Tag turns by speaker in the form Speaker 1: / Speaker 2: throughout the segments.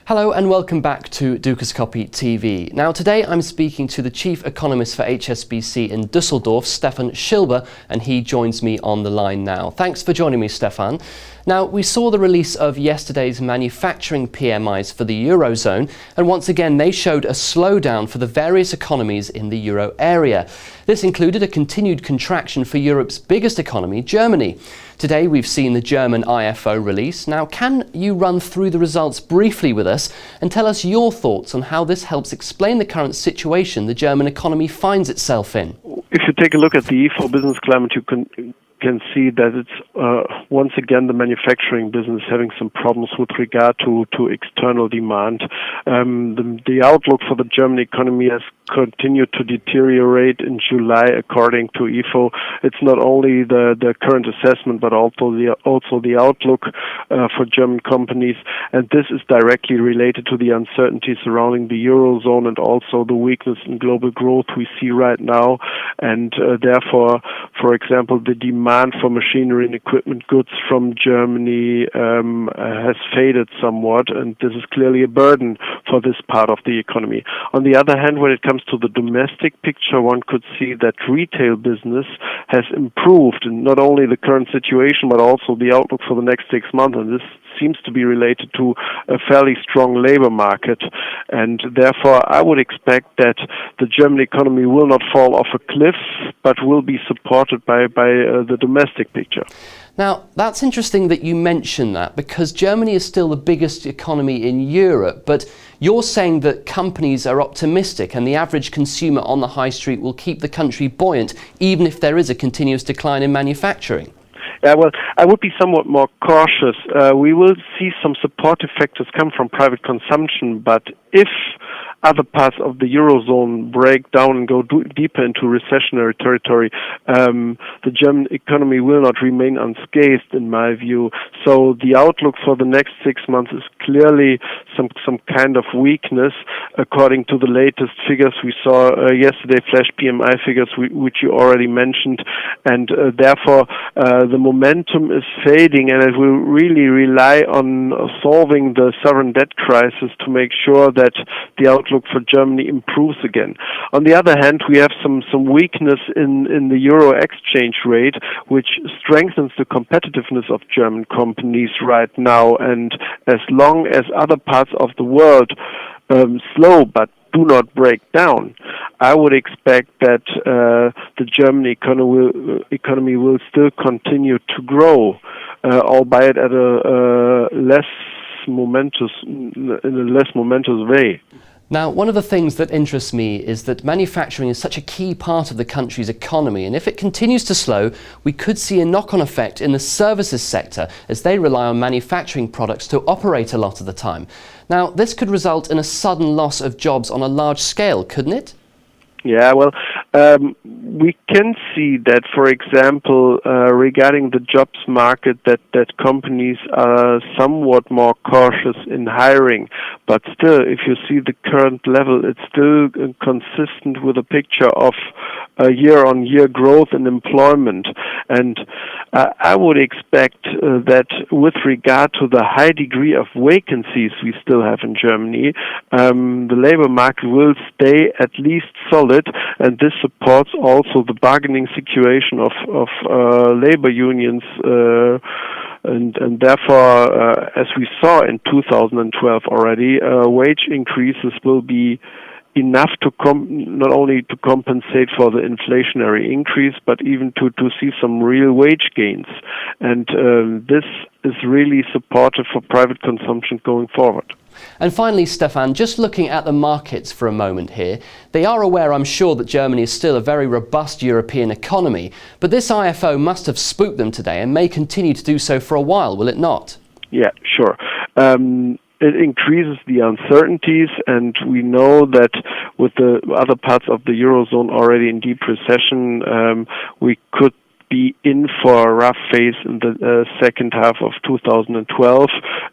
Speaker 1: Hello and welcome back to Dukascopy TV. Now today I'm speaking to the Chief Economist for HSBC in Dusseldorf, Stefan Schilbe, and he joins me on the line now. Thanks for joining me, Stefan. Now, we saw the release of yesterday's manufacturing PMIs for the Eurozone, and once again they showed a slowdown for the various economies in the Euro area. This included a continued contraction for Europe's biggest economy, Germany. Today we've seen the German IFO release. Now, can you run through the results briefly with us and tell us your thoughts on how this helps explain the current situation the German economy finds itself in?
Speaker 2: If you take a look at the IFO business climate, you can see that it's once again the manufacturing business having some problems with regard to external demand. The outlook for the German economy has continued to deteriorate in July, according to IFO. It's not only the current assessment, but also the outlook for German companies, and this is directly related to the uncertainty surrounding the Eurozone and also the weakness in global growth we see right now, and therefore, for example, the demand for machinery and equipment goods from Germany has faded somewhat, and this is clearly a burden for this part of the economy. On the other hand, when it comes to the domestic picture, one could see that retail business has improved in not only the current situation, but also the outlook for the next 6 months, and this seems to be related to a fairly strong labor market, and therefore I would expect that the German economy will not fall off a cliff, but will be supported by the domestic picture.
Speaker 1: Now, that's interesting that you mention that, because Germany is still the biggest economy in Europe, but you're saying that companies are optimistic and the average consumer on the high street will keep the country buoyant even if there is a continuous decline in manufacturing.
Speaker 2: Yeah, well, I would be somewhat more cautious. We will see some supportive factors come from private consumption, but if other parts of the Eurozone break down and go deeper into recessionary territory, the German economy will not remain unscathed, in my view. So the outlook for the next 6 months is clearly some kind of weakness, according to the latest figures we saw yesterday, flash PMI figures, which you already mentioned, and therefore the momentum is fading, and it will really rely on solving the sovereign debt crisis to make sure that the outlook for Germany improves again. On the other hand, we have some weakness in the euro exchange rate, which strengthens the competitiveness of German companies right now, and as long as other parts of the world slow but do not break down, I would expect that the German economy will still continue to grow, albeit at a less momentous way.
Speaker 1: Now, one of the things that interests me is that manufacturing is such a key part of the country's economy, and if it continues to slow, we could see a knock-on effect in the services sector as they rely on manufacturing products to operate a lot of the time. Now, this could result in a sudden loss of jobs on a large scale, couldn't it?
Speaker 2: Yeah, well, we can see that, for example, regarding the jobs market, that companies are somewhat more cautious in hiring. But still, if you see the current level, it's still consistent with a picture of year-on-year growth in employment. And I would expect that with regard to the high degree of vacancies we still have in Germany, the labor market will stay at least solid, and this supports also the bargaining situation of labor unions, and therefore, as we saw in 2012 already, wage increases will be enough to not only to compensate for the inflationary increase, but even to see some real wage gains. And this is really supportive for private consumption going forward.
Speaker 1: And finally, Stefan, just looking at the markets for a moment here, they are aware, I'm sure, that Germany is still a very robust European economy, but this IFO must have spooked them today and may continue to do so for a while, will it not?
Speaker 2: Yeah, sure. It increases the uncertainties, and we know that with the other parts of the Eurozone already in deep recession, we could be in for a rough phase in the second half of 2012,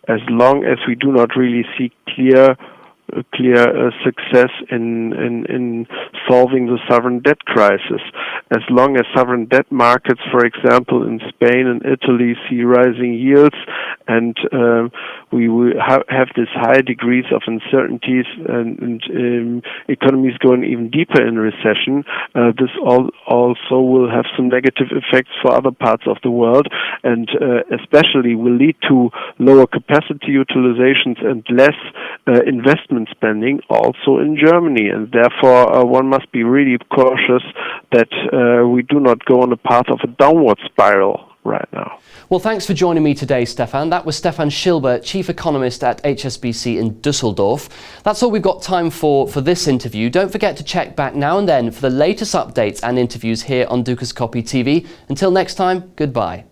Speaker 2: as long as we do not really see clear success in solving the sovereign debt crisis. As long as sovereign debt markets, for example, in Spain and Italy, see rising yields, and we will have this higher degrees of uncertainties and economies going even deeper in recession, this also will have some negative effects for other parts of the world, and especially will lead to lower capacity utilizations and less investment spending also in Germany. And therefore, one must be really cautious that we do not go on a path of a downward spiral right now.
Speaker 1: Well, thanks for joining me today, Stefan. That was Stefan Schilbe, Chief Economist at HSBC in Dusseldorf. That's all we've got time for this interview. Don't forget to check back now and then for the latest updates and interviews here on Dukascopy TV. Until next time, goodbye.